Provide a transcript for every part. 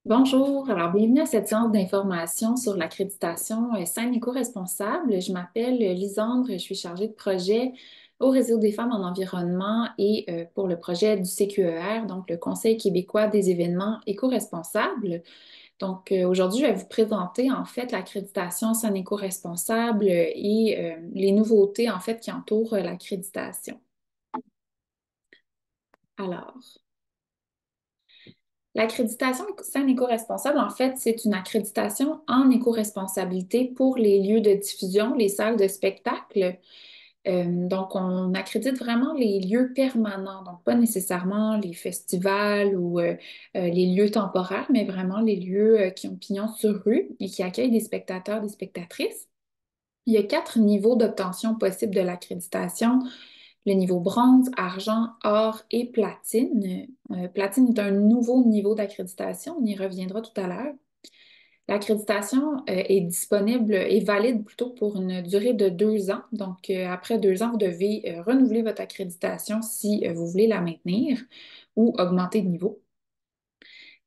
Bonjour, alors bienvenue à cette séance d'information sur l'accréditation saine éco-responsable. Je m'appelle Lisandre, je suis chargée de projet au Réseau des femmes en environnement et pour le projet du CQER, donc le Conseil québécois des événements éco-responsables. Donc aujourd'hui, je vais vous présenter en fait l'accréditation saine éco-responsable et les nouveautés en fait qui entourent l'accréditation. Alors, l'accréditation saine éco-responsable, en fait, c'est une accréditation en éco-responsabilité pour les lieux de diffusion, les salles de spectacle. Donc, on accrédite vraiment les lieux permanents, donc pas nécessairement les festivals ou les lieux temporaires, mais vraiment les lieux qui ont pignon sur rue et qui accueillent des spectateurs, des spectatrices. Il y a quatre niveaux d'obtention possibles de l'accréditation: le niveau bronze, argent, or et platine. Platine est un nouveau niveau d'accréditation, on y reviendra tout à l'heure. L'accréditation est disponible et valide plutôt pour une durée de 2 ans. Donc, après 2 ans, vous devez renouveler votre accréditation si vous voulez la maintenir ou augmenter de niveau.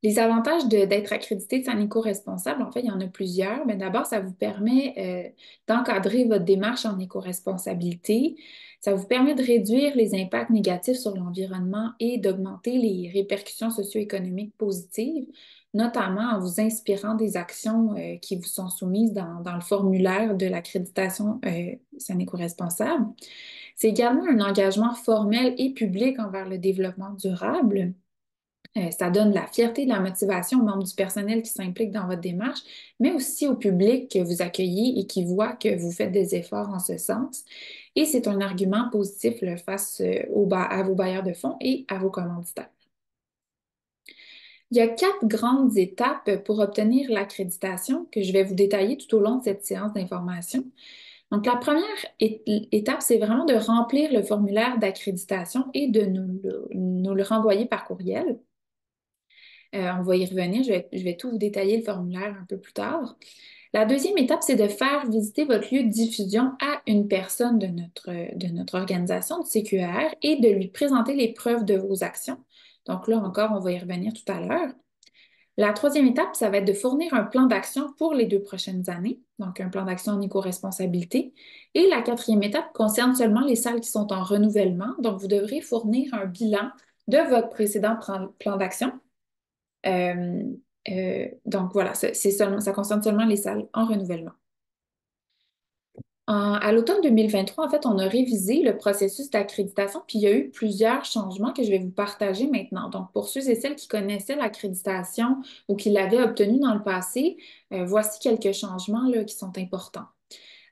Les avantages d'être accrédité de Sanico responsable, en fait, il y en a plusieurs. Mais d'abord, ça vous permet d'encadrer votre démarche en éco-responsabilité. Ça vous permet de réduire les impacts négatifs sur l'environnement et d'augmenter les répercussions socio-économiques positives, notamment en vous inspirant des actions qui vous sont soumises dans le formulaire de l'accréditation Sanico responsable. C'est également un engagement formel et public envers le développement durable. Ça donne de la fierté, de la motivation aux membres du personnel qui s'impliquent dans votre démarche, mais aussi au public que vous accueillez et qui voit que vous faites des efforts en ce sens. Et c'est un argument positif là, face à vos bailleurs de fonds et à vos commanditaires. Il y a quatre grandes étapes pour obtenir l'accréditation que je vais vous détailler tout au long de cette séance d'information. Donc, la première étape, c'est vraiment de remplir le formulaire d'accréditation et de nous le renvoyer par courriel. On va y revenir, je vais tout vous détailler le formulaire un peu plus tard. La deuxième étape, c'est de faire visiter votre lieu de diffusion à une personne de notre organisation, du CQR, et de lui présenter les preuves de vos actions. Donc là encore, on va y revenir tout à l'heure. La troisième étape, ça va être de fournir un plan d'action pour les 2 prochaines années, donc un plan d'action en éco-responsabilité. Et la quatrième étape concerne seulement les salles qui sont en renouvellement, donc vous devrez fournir un bilan de votre précédent plan d'action. euh, donc voilà, ça concerne seulement les salles en renouvellement. À l'automne 2023, en fait, on a révisé le processus d'accréditation, puis il y a eu plusieurs changements que je vais vous partager maintenant. Donc, pour ceux et celles qui connaissaient l'accréditation ou qui l'avaient obtenue dans le passé, voici quelques changements là, qui sont importants.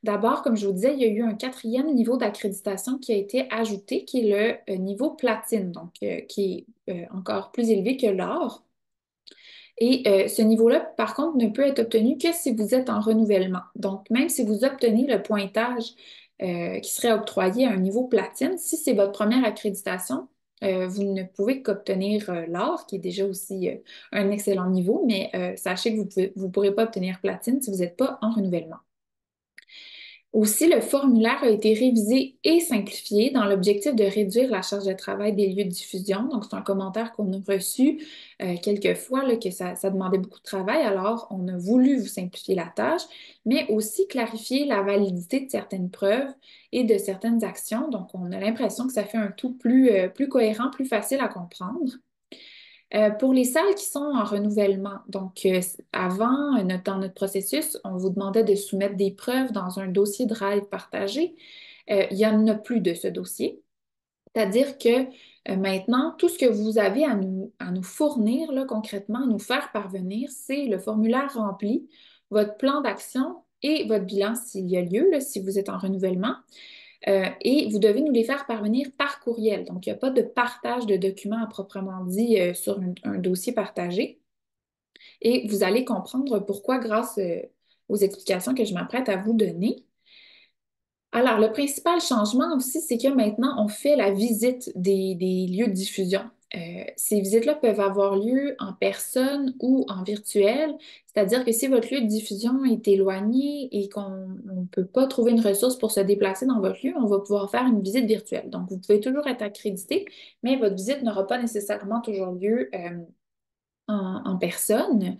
D'abord, comme je vous disais, il y a eu un quatrième niveau d'accréditation qui a été ajouté, qui est le niveau platine, donc qui est encore plus élevé que l'or. Et ce niveau-là, par contre, ne peut être obtenu que si vous êtes en renouvellement. Donc, même si vous obtenez le pointage qui serait octroyé à un niveau platine, si c'est votre première accréditation, vous ne pouvez qu'obtenir l'or, qui est déjà aussi un excellent niveau, mais sachez que vous ne pourrez pas obtenir platine si vous n'êtes pas en renouvellement. Aussi, le formulaire a été révisé et simplifié dans l'objectif de réduire la charge de travail des lieux de diffusion. Donc, c'est un commentaire qu'on a reçu quelques fois, là, que ça demandait beaucoup de travail. Alors, on a voulu vous simplifier la tâche, mais aussi clarifier la validité de certaines preuves et de certaines actions. Donc, on a l'impression que ça fait un tout plus cohérent, plus facile à comprendre. Pour les salles qui sont en renouvellement, donc avant, dans notre processus, on vous demandait de soumettre des preuves dans un dossier Drive partagé. Il n'y en a plus de ce dossier. C'est-à-dire que maintenant, tout ce que vous avez à nous fournir là, concrètement, à nous faire parvenir, c'est le formulaire rempli, votre plan d'action et votre bilan s'il y a lieu, là, si vous êtes en renouvellement. Et vous devez nous les faire parvenir par courriel. Donc, il n'y a pas de partage de documents à proprement dit sur un dossier partagé. Et vous allez comprendre pourquoi grâce aux explications que je m'apprête à vous donner. Alors, le principal changement aussi, c'est que maintenant, on fait la visite des lieux de diffusion. Ces visites-là peuvent avoir lieu en personne ou en virtuel, c'est-à-dire que si votre lieu de diffusion est éloigné et qu'on ne peut pas trouver une ressource pour se déplacer dans votre lieu, on va pouvoir faire une visite virtuelle. Donc, vous pouvez toujours être accrédité, mais votre visite n'aura pas nécessairement toujours lieu en personne.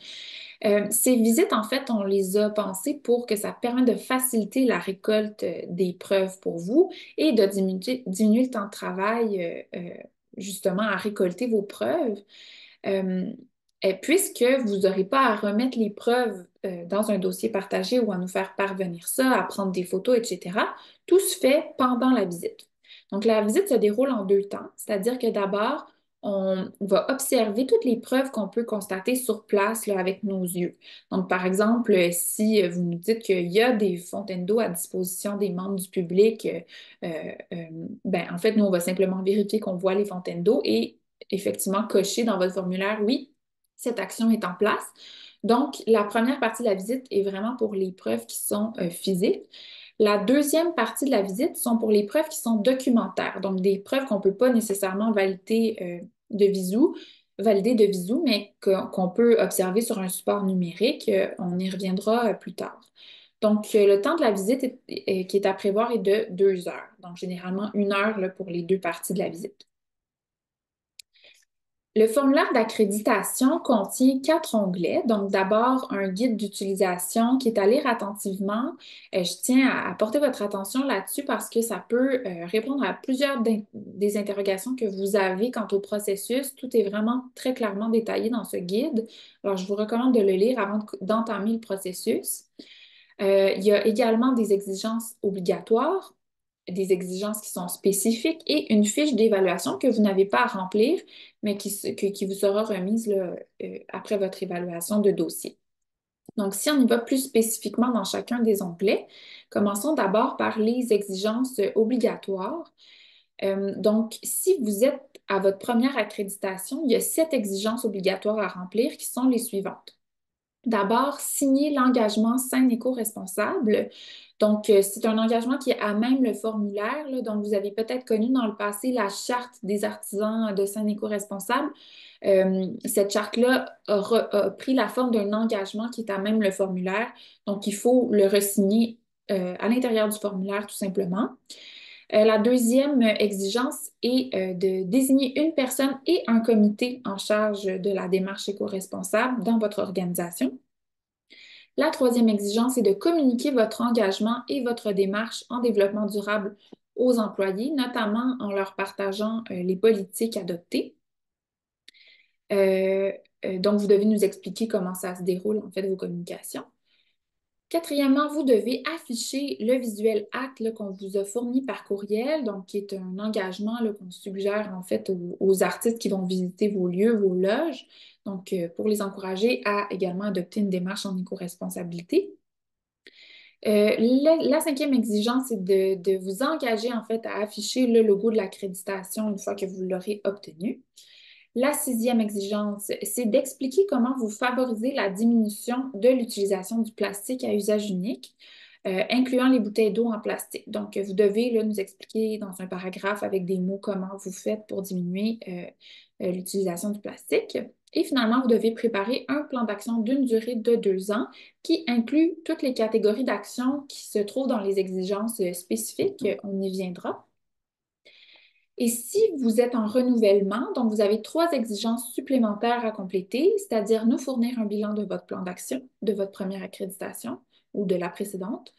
Ces visites, en fait, on les a pensées pour que ça permette de faciliter la récolte des preuves pour vous et de diminuer le temps de travail, justement, à récolter vos preuves. Euh, Puisque vous n'aurez pas à remettre les preuves dans un dossier partagé ou à nous faire parvenir ça, à prendre des photos, etc., tout se fait pendant la visite. Donc, la visite se déroule en deux temps, c'est-à-dire que d'abord, on va observer toutes les preuves qu'on peut constater sur place là, avec nos yeux. Donc, par exemple, si vous nous dites qu'il y a des fontaines d'eau à disposition des membres du public, ben, en fait, nous, on va simplement vérifier qu'on voit les fontaines d'eau et effectivement cocher dans votre formulaire, oui, cette action est en place. Donc, la première partie de la visite est vraiment pour les preuves qui sont physiques. La deuxième partie de la visite sont pour les preuves qui sont documentaires, donc des preuves qu'on ne peut pas nécessairement valider de visu, mais qu'on peut observer sur un support numérique. On y reviendra plus tard. Donc, le temps de la visite qui est à prévoir est de 2 heures. Donc, généralement 1 heure là, pour les deux parties de la visite. Le formulaire d'accréditation contient 4 onglets. Donc, d'abord, un guide d'utilisation qui est à lire attentivement. Je tiens à porter votre attention là-dessus parce que ça peut répondre à plusieurs des interrogations que vous avez quant au processus. Tout est vraiment très clairement détaillé dans ce guide. Alors, je vous recommande de le lire avant d'entamer le processus. Il y a également des exigences obligatoires, des exigences qui sont spécifiques et une fiche d'évaluation que vous n'avez pas à remplir, mais qui vous sera remise là, après votre évaluation de dossier. Donc, si on y va plus spécifiquement dans chacun des onglets, commençons d'abord par les exigences obligatoires. Donc, si vous êtes à votre première accréditation, il y a 7 exigences obligatoires à remplir qui sont les suivantes. D'abord, signer l'engagement sain éco-responsable. Donc, c'est un engagement qui est à même le formulaire, là. Donc, vous avez peut-être connu dans le passé la charte des artisans de sain éco-responsable. Cette charte-là a pris la forme d'un engagement qui est à même le formulaire. Donc, il faut le resigner à l'intérieur du formulaire, tout simplement. La deuxième exigence est de désigner une personne et un comité en charge de la démarche éco-responsable dans votre organisation. La troisième exigence est de communiquer votre engagement et votre démarche en développement durable aux employés, notamment en leur partageant les politiques adoptées. Euh, donc, vous devez nous expliquer comment ça se déroule, en fait, vos communications. Quatrièmement, vous devez afficher le visuel acte qu'on vous a fourni par courriel, donc qui est un engagement qu'on suggère en fait aux artistes qui vont visiter vos lieux, vos loges, donc pour les encourager à également adopter une démarche en éco-responsabilité. La cinquième exigence, c'est de vous engager en fait à afficher le logo de l'accréditation une fois que vous l'aurez obtenu. La sixième exigence, c'est d'expliquer comment vous favorisez la diminution de l'utilisation du plastique à usage unique, incluant les bouteilles d'eau en plastique. Donc, vous devez là, nous expliquer dans un paragraphe avec des mots comment vous faites pour diminuer l'utilisation du plastique. Et finalement, vous devez préparer un plan d'action d'une durée de 2 ans qui inclut toutes les catégories d'actions qui se trouvent dans les exigences spécifiques. On y viendra. Et si vous êtes en renouvellement, donc vous avez 3 exigences supplémentaires à compléter, c'est-à-dire nous fournir un bilan de votre plan d'action, de votre première accréditation ou de la précédente,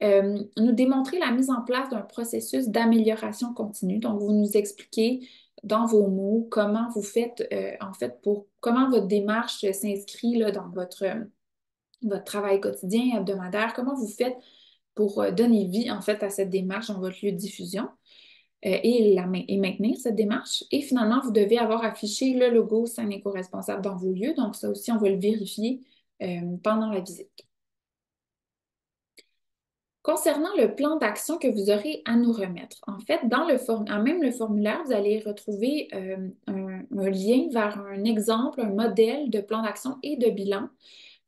nous démontrer la mise en place d'un processus d'amélioration continue. Donc, vous nous expliquez dans vos mots comment vous faites, en fait, comment votre démarche s'inscrit là, dans votre travail quotidien, hebdomadaire, comment vous faites pour donner vie, en fait, à cette démarche dans votre lieu de diffusion et maintenir cette démarche. Et finalement, vous devez avoir affiché le logo sain éco-responsable dans vos lieux. Donc, ça aussi, on va le vérifier pendant la visite. Concernant le plan d'action que vous aurez à nous remettre, en fait, même le formulaire, vous allez retrouver un lien vers un exemple, un modèle de plan d'action et de bilan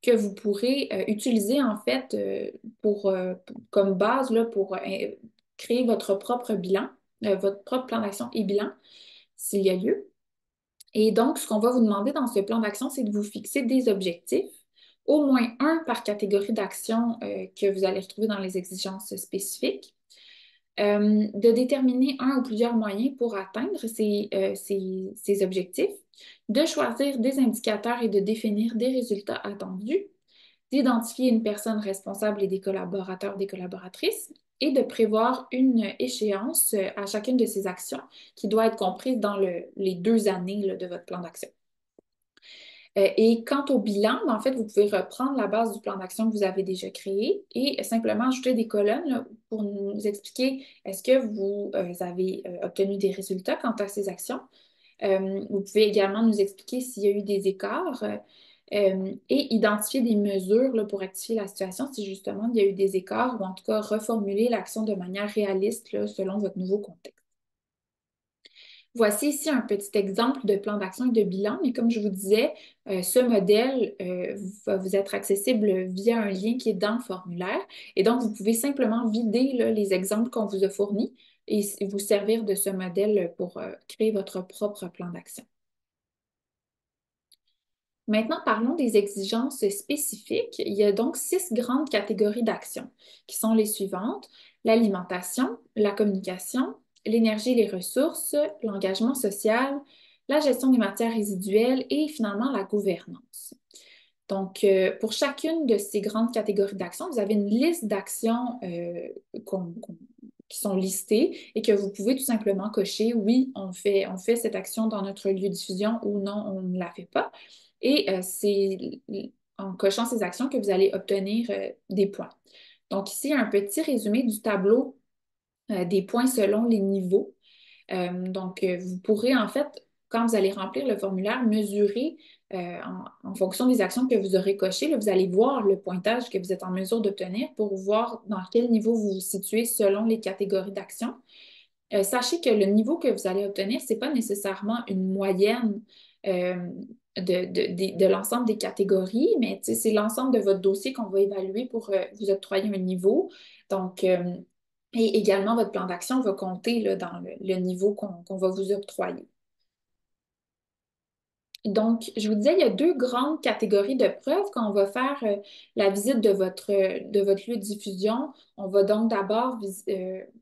que vous pourrez utiliser en fait comme base là, pour créer votre propre bilan, votre propre plan d'action et bilan, s'il y a lieu. Et donc, ce qu'on va vous demander dans ce plan d'action, c'est de vous fixer des objectifs, au moins un par catégorie d'action que vous allez retrouver dans les exigences spécifiques. De déterminer un ou plusieurs moyens pour atteindre ces objectifs, de choisir des indicateurs et de définir des résultats attendus, d'identifier une personne responsable et des collaborateurs, des collaboratrices, et de prévoir une échéance à chacune de ces actions qui doit être comprise dans les 2 années là, de votre plan d'action. Et quant au bilan, ben, en fait, vous pouvez reprendre la base du plan d'action que vous avez déjà créé et simplement ajouter des colonnes là, pour nous expliquer est-ce que vous avez obtenu des résultats quant à ces actions. Vous pouvez également nous expliquer s'il y a eu des écarts et identifier des mesures là, pour rectifier la situation si justement il y a eu des écarts ou en tout cas reformuler l'action de manière réaliste là, selon votre nouveau contexte. Voici ici un petit exemple de plan d'action et de bilan, mais comme je vous disais, ce modèle va vous être accessible via un lien qui est dans le formulaire. Et donc, vous pouvez simplement vider là, les exemples qu'on vous a fournis et vous servir de ce modèle pour créer votre propre plan d'action. Maintenant, parlons des exigences spécifiques. Il y a donc 6 grandes catégories d'actions qui sont les suivantes: l'alimentation, la communication, l'énergie et les ressources, l'engagement social, la gestion des matières résiduelles et finalement la gouvernance. Donc, pour chacune de ces grandes catégories d'actions, vous avez une liste d'actions qui sont listées et que vous pouvez tout simplement cocher. Oui, on fait cette action dans notre lieu de diffusion ou non, on ne la fait pas. Et c'est en cochant ces actions que vous allez obtenir des points. Donc, ici, un petit résumé du tableau des points selon les niveaux. Donc, vous pourrez en fait, quand vous allez remplir le formulaire, mesurer en fonction des actions que vous aurez cochées. Là, vous allez voir le pointage que vous êtes en mesure d'obtenir pour voir dans quel niveau vous vous situez selon les catégories d'actions. Sachez que le niveau que vous allez obtenir, ce n'est pas nécessairement une moyenne euh, de l'ensemble des catégories, mais c'est l'ensemble de votre dossier qu'on va évaluer pour vous octroyer un niveau. Donc, et également, votre plan d'action va compter là, dans le niveau qu'on va vous octroyer. Donc, je vous disais, il y a 2 grandes catégories de preuves quand on va faire la visite de votre lieu de diffusion. On va donc d'abord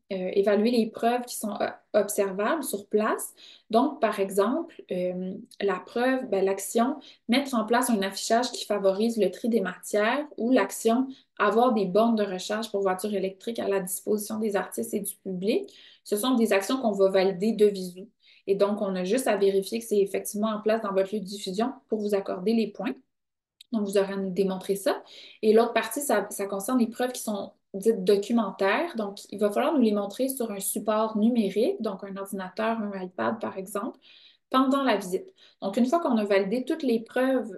évaluer les preuves qui sont observables sur place. Donc, par exemple, la preuve, ben, l'action, mettre en place un affichage qui favorise le tri des matières ou l'action, avoir des bornes de recharge pour voitures électriques à la disposition des artistes et du public. Ce sont des actions qu'on va valider de visu. Et donc, on a juste à vérifier que c'est effectivement en place dans votre lieu de diffusion pour vous accorder les points. Donc, vous aurez à nous démontrer ça. Et l'autre partie, ça concerne les preuves qui sont dites documentaires. Donc, il va falloir nous les montrer sur un support numérique, donc un ordinateur, un iPad, par exemple, pendant la visite. Donc, une fois qu'on a validé toutes les preuves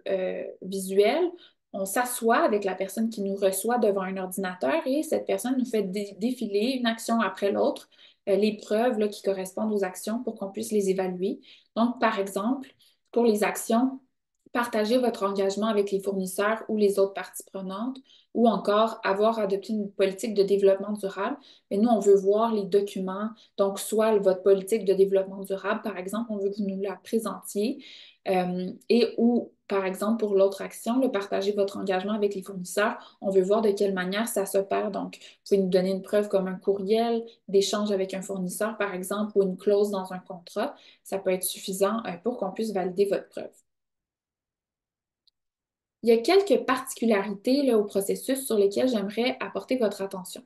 visuelles, on s'assoit avec la personne qui nous reçoit devant un ordinateur et cette personne nous fait défiler une action après l'autre, les preuves là, qui correspondent aux actions pour qu'on puisse les évaluer. Donc, par exemple, pour les actions, partager votre engagement avec les fournisseurs ou les autres parties prenantes, ou encore avoir adopté une politique de développement durable. Mais nous, on veut voir les documents, donc soit votre politique de développement durable, par exemple, on veut que vous nous la présentiez, et ou, par exemple, pour l'autre action, partager votre engagement avec les fournisseurs, on veut voir de quelle manière ça s'opère. Donc, vous pouvez nous donner une preuve comme un courriel d'échange avec un fournisseur, par exemple, ou une clause dans un contrat. Ça peut être suffisant pour qu'on puisse valider votre preuve. Il y a quelques particularités là, au processus sur lesquelles j'aimerais apporter votre attention.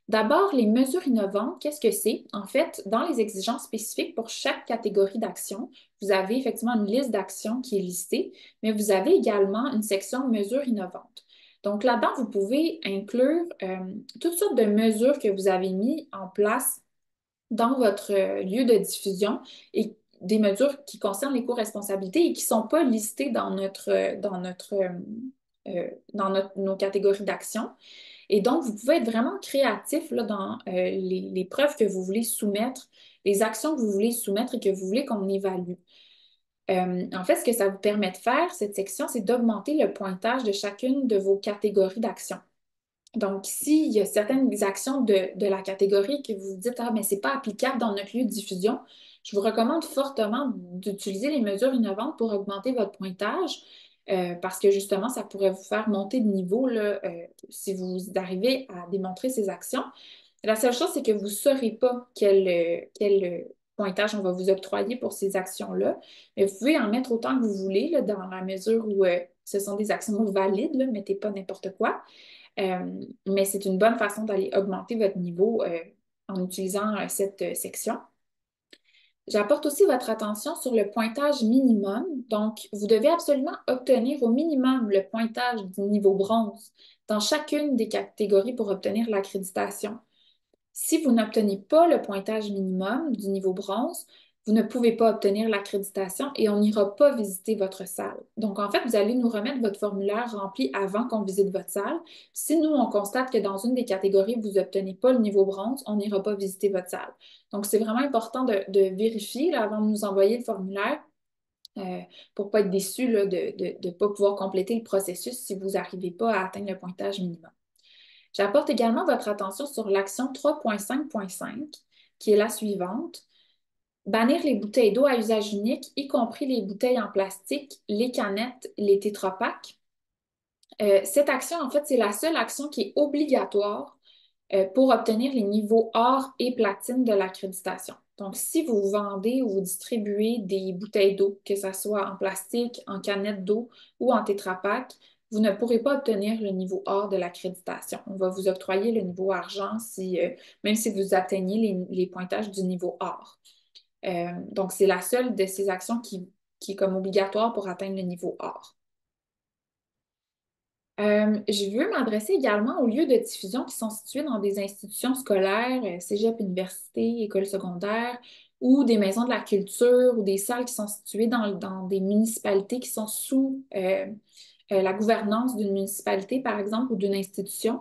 D'abord, les mesures innovantes, qu'est-ce que c'est? En fait, dans les exigences spécifiques pour chaque catégorie d'action, vous avez effectivement une liste d'actions qui est listée, mais vous avez également une section mesures innovantes. Donc là-dedans, vous pouvez inclure toutes sortes de mesures que vous avez mises en place dans votre lieu de diffusion et des mesures qui concernent l'éco-responsabilité et qui ne sont pas listées dans nos catégories d'action. Et donc, vous pouvez être vraiment créatif là, dans les preuves que vous voulez soumettre, les actions que vous voulez soumettre et que vous voulez qu'on évalue. En fait, ce que ça vous permet de faire, cette section, c'est d'augmenter le pointage de chacune de vos catégories d'actions. Donc, s'il y a certaines actions de la catégorie que vous vous dites, ah, mais ce n'est pas applicable dans notre lieu de diffusion, je vous recommande fortement d'utiliser les mesures innovantes pour augmenter votre pointage parce que justement, ça pourrait vous faire monter de niveau là, si vous arrivez à démontrer ces actions. La seule chose, c'est que vous ne saurez pas quel pointage on va vous octroyer pour ces actions-là. Mais vous pouvez en mettre autant que vous voulez, là, dans la mesure où ce sont des actions valides, là, mettez pas n'importe quoi. Mais c'est une bonne façon d'aller augmenter votre niveau en utilisant cette section. J'apporte aussi votre attention sur le pointage minimum. Donc, vous devez absolument obtenir au minimum le pointage du niveau bronze dans chacune des catégories pour obtenir l'accréditation. Si vous n'obtenez pas le pointage minimum du niveau bronze, vous ne pouvez pas obtenir l'accréditation et on n'ira pas visiter votre salle. Donc, en fait, vous allez nous remettre votre formulaire rempli avant qu'on visite votre salle. Si nous, on constate que dans une des catégories, vous n'obtenez pas le niveau bronze, on n'ira pas visiter votre salle. Donc, c'est vraiment important de vérifier là, avant de nous envoyer le formulaire euh, pour ne pas être déçu là, de ne pas pouvoir compléter le processus si vous n'arrivez pas à atteindre le pointage minimum. J'apporte également votre attention sur l'action 3.5.5, qui est la suivante. Bannir les bouteilles d'eau à usage unique, y compris les bouteilles en plastique, les canettes, les tétrapacks. Cette action, en fait, c'est la seule action qui est obligatoire pour obtenir les niveaux or et platine de l'accréditation. Donc, si vous vendez ou vous distribuez des bouteilles d'eau, que ce soit en plastique, en canette d'eau ou en tétrapack, vous ne pourrez pas obtenir le niveau or de l'accréditation. On va vous octroyer le niveau argent même si vous atteignez les pointages du niveau or. Donc, c'est la seule de ces actions qui est comme obligatoire pour atteindre le niveau or. Je veux m'adresser également aux lieux de diffusion qui sont situés dans des institutions scolaires, cégep, université, école secondaire, ou des maisons de la culture, ou des salles qui sont situées dans des municipalités qui sont sous la gouvernance d'une municipalité, par exemple, ou d'une institution.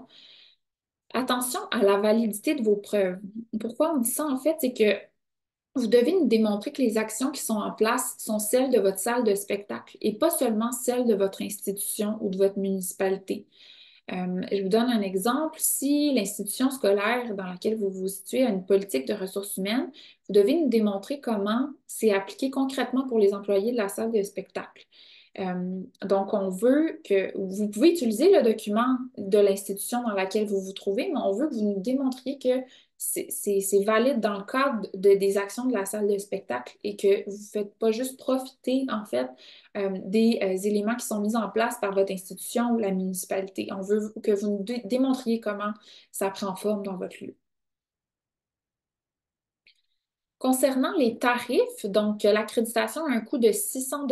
Attention à la validité de vos preuves. Pourquoi on dit ça, en fait, c'est que vous devez nous démontrer que les actions qui sont en place sont celles de votre salle de spectacle et pas seulement celles de votre institution ou de votre municipalité. Je vous donne un exemple. Si l'institution scolaire dans laquelle vous vous situez a une politique de ressources humaines, vous devez nous démontrer comment c'est appliqué concrètement pour les employés de la salle de spectacle. Donc, on veut que vous pouvez utiliser le document de l'institution dans laquelle vous vous trouvez, mais on veut que vous nous démontriez que c'est valide dans le cadre des actions de la salle de spectacle et que vous ne faites pas juste profiter, en fait, des éléments qui sont mis en place par votre institution ou la municipalité. On veut que vous nous démontriez comment ça prend forme dans votre lieu. Concernant les tarifs, donc l'accréditation a un coût de 600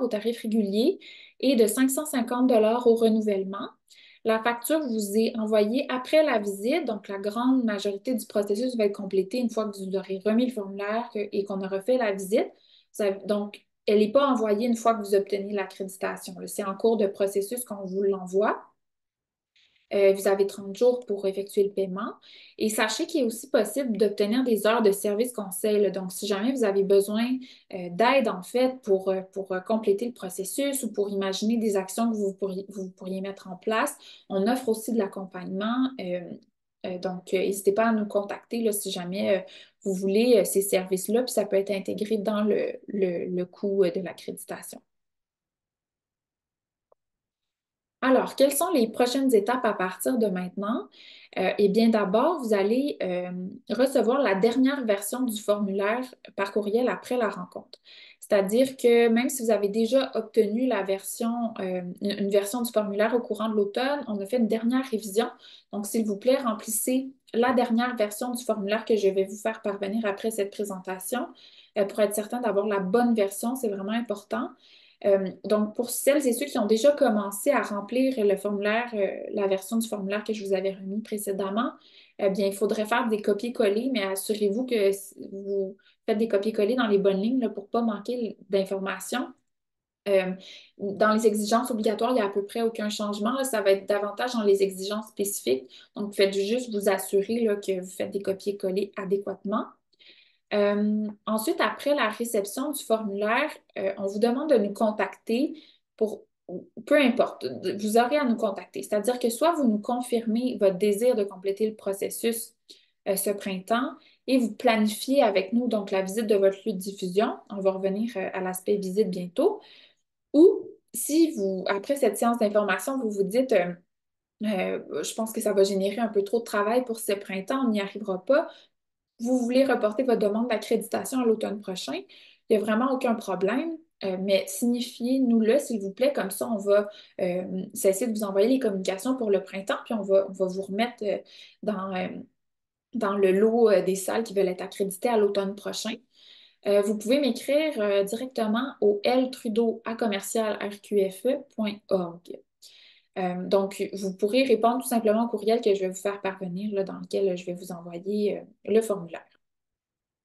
au tarif régulier et de 550 au renouvellement. La facture vous est envoyée après la visite, donc la grande majorité du processus va être complétée une fois que vous aurez remis le formulaire et qu'on aura fait la visite. Donc, elle n'est pas envoyée une fois que vous obtenez l'accréditation. C'est en cours de processus qu'on vous l'envoie. Vous avez 30 jours pour effectuer le paiement. Et sachez qu'il est aussi possible d'obtenir des heures de service conseil, là. Donc, si jamais vous avez besoin d'aide, en fait, pour compléter le processus ou pour imaginer des actions que vous pourriez mettre en place, on offre aussi de l'accompagnement. Donc, n'hésitez pas à nous contacter là, si jamais vous voulez ces services-là, puis ça peut être intégré dans le coût de l'accréditation. Alors, quelles sont les prochaines étapes à partir de maintenant? Eh bien, d'abord, vous allez recevoir la dernière version du formulaire par courriel après la rencontre. C'est-à-dire que même si vous avez déjà obtenu une version du formulaire au courant de l'automne, on a fait une dernière révision. Donc, s'il vous plaît, remplissez la dernière version du formulaire que je vais vous faire parvenir après cette présentation pour être certain d'avoir la bonne version. C'est vraiment important. Donc, pour celles et ceux qui ont déjà commencé à remplir le formulaire, la version du formulaire que je vous avais remis précédemment, eh bien, il faudrait faire des copier-coller, mais assurez-vous que vous faites des copier-coller dans les bonnes lignes là, pour ne pas manquer d'informations. Euh, dans les exigences obligatoires, il n'y a à peu près aucun changement, là. Ça va être davantage dans les exigences spécifiques. Donc, faites juste vous assurer là, que vous faites des copier-coller adéquatement. Ensuite, après la réception du formulaire, on vous demande de nous contacter pour, peu importe, vous aurez à nous contacter. C'est-à-dire que soit vous nous confirmez votre désir de compléter le processus ce printemps et vous planifiez avec nous donc la visite de votre lieu de diffusion. On va revenir à l'aspect visite bientôt. Ou si vous, après cette séance d'information, vous vous dites Je pense que ça va générer un peu trop de travail pour ce printemps, on n'y arrivera pas. Vous voulez reporter votre demande d'accréditation à l'automne prochain, il n'y a vraiment aucun problème, mais signifiez-nous-le, s'il vous plaît, comme ça, on va cesser de vous envoyer les communications pour le printemps, puis on va vous remettre dans, euh, dans le lot des salles qui veulent être accréditées à l'automne prochain. Vous pouvez m'écrire directement au ltrudeau@commercialrqfe.org. Donc, vous pourrez répondre tout simplement au courriel que je vais vous faire parvenir, là, dans lequel je vais vous envoyer le formulaire.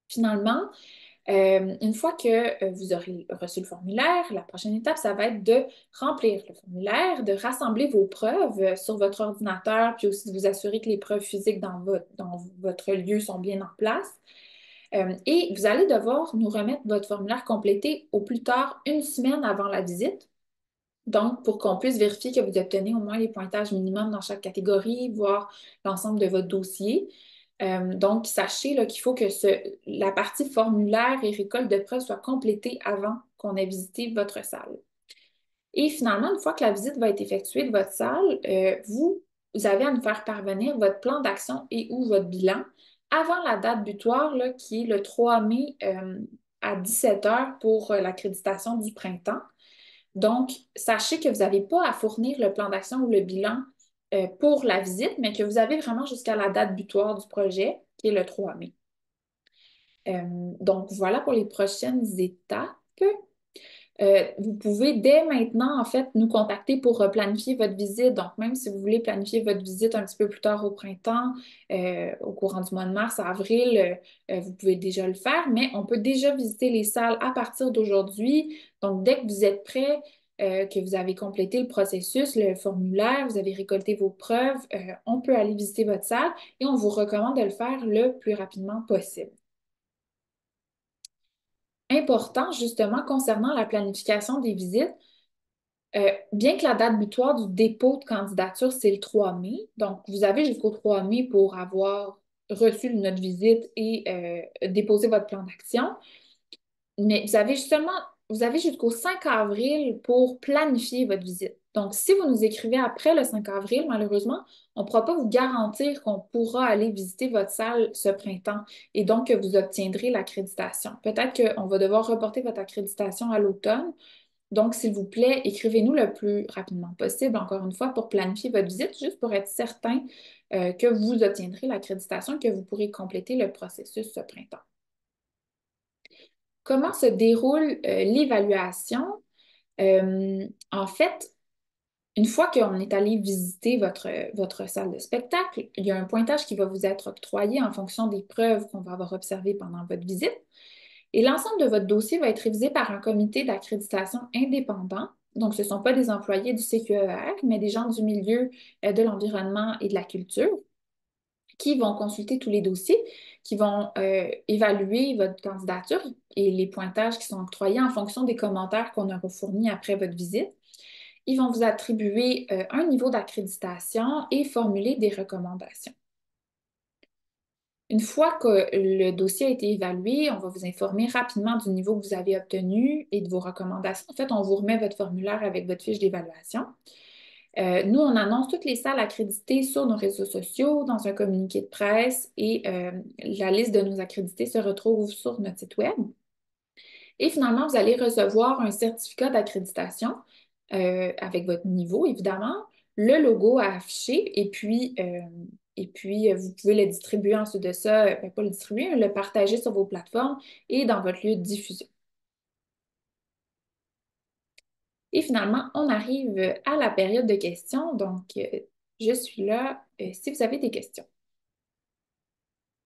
Finalement, une fois que vous aurez reçu le formulaire, la prochaine étape, ça va être de remplir le formulaire, de rassembler vos preuves sur votre ordinateur, puis aussi de vous assurer que les preuves physiques dans votre lieu sont bien en place. Et vous allez devoir nous remettre votre formulaire complété au plus tard une semaine avant la visite. Donc, pour qu'on puisse vérifier que vous obtenez au moins les pointages minimums dans chaque catégorie, voir l'ensemble de votre dossier. Donc, sachez là, qu'il faut que la partie formulaire et récolte de preuves soit complétée avant qu'on ait visité votre salle. Et finalement, une fois que la visite va être effectuée de votre salle, vous avez à nous faire parvenir votre plan d'action et ou votre bilan avant la date butoir, là, qui est le 3 mai à 17 heures pour l'accréditation du printemps. Donc, sachez que vous n'avez pas à fournir le plan d'action ou le bilan pour la visite, mais que vous avez vraiment jusqu'à la date butoir du projet, qui est le 3 mai. Donc, voilà pour les prochaines étapes. Vous pouvez dès maintenant, en fait, nous contacter pour planifier votre visite. Donc, même si vous voulez planifier votre visite un petit peu plus tard au printemps, au courant du mois de mars, avril, vous pouvez déjà le faire, mais on peut déjà visiter les salles à partir d'aujourd'hui. Donc, dès que vous êtes prêt, que vous avez complété le processus, le formulaire, vous avez récolté vos preuves, on peut aller visiter votre salle et on vous recommande de le faire le plus rapidement possible. Important, justement, concernant la planification des visites, bien que la date butoir du dépôt de candidature, c'est le 3 mai, donc vous avez jusqu'au 3 mai pour avoir reçu notre visite et déposer votre plan d'action, mais vous avez jusqu'au 5 avril pour planifier votre visite. Donc, si vous nous écrivez après le 5 avril, malheureusement, on ne pourra pas vous garantir qu'on pourra aller visiter votre salle ce printemps et donc que vous obtiendrez l'accréditation. Peut-être qu'on va devoir reporter votre accréditation à l'automne. Donc, s'il vous plaît, écrivez-nous le plus rapidement possible, encore une fois, pour planifier votre visite, juste pour être certain que vous obtiendrez l'accréditation et que vous pourrez compléter le processus ce printemps. Comment se déroule l'évaluation? En fait, une fois qu'on est allé visiter votre salle de spectacle, il y a un pointage qui va vous être octroyé en fonction des preuves qu'on va avoir observées pendant votre visite. Et l'ensemble de votre dossier va être révisé par un comité d'accréditation indépendant. Donc, ce ne sont pas des employés du CQER, mais des gens du milieu de l'environnement et de la culture qui vont consulter tous les dossiers, qui vont évaluer votre candidature et les pointages qui sont octroyés en fonction des commentaires qu'on aura fournis après votre visite. Ils vont vous attribuer un niveau d'accréditation et formuler des recommandations. Une fois que le dossier a été évalué, on va vous informer rapidement du niveau que vous avez obtenu et de vos recommandations. En fait, on vous remet votre formulaire avec votre fiche d'évaluation. Nous, on annonce toutes les salles accréditées sur nos réseaux sociaux, dans un communiqué de presse et la liste de nos accrédités se retrouve sur notre site Web. Et finalement, vous allez recevoir un certificat d'accréditation avec votre niveau, évidemment, le logo à afficher et puis, vous pouvez le distribuer ensuite de ça, pas le distribuer, mais le partager sur vos plateformes et dans votre lieu de diffusion. Et finalement, on arrive à la période de questions. Donc, je suis là si vous avez des questions.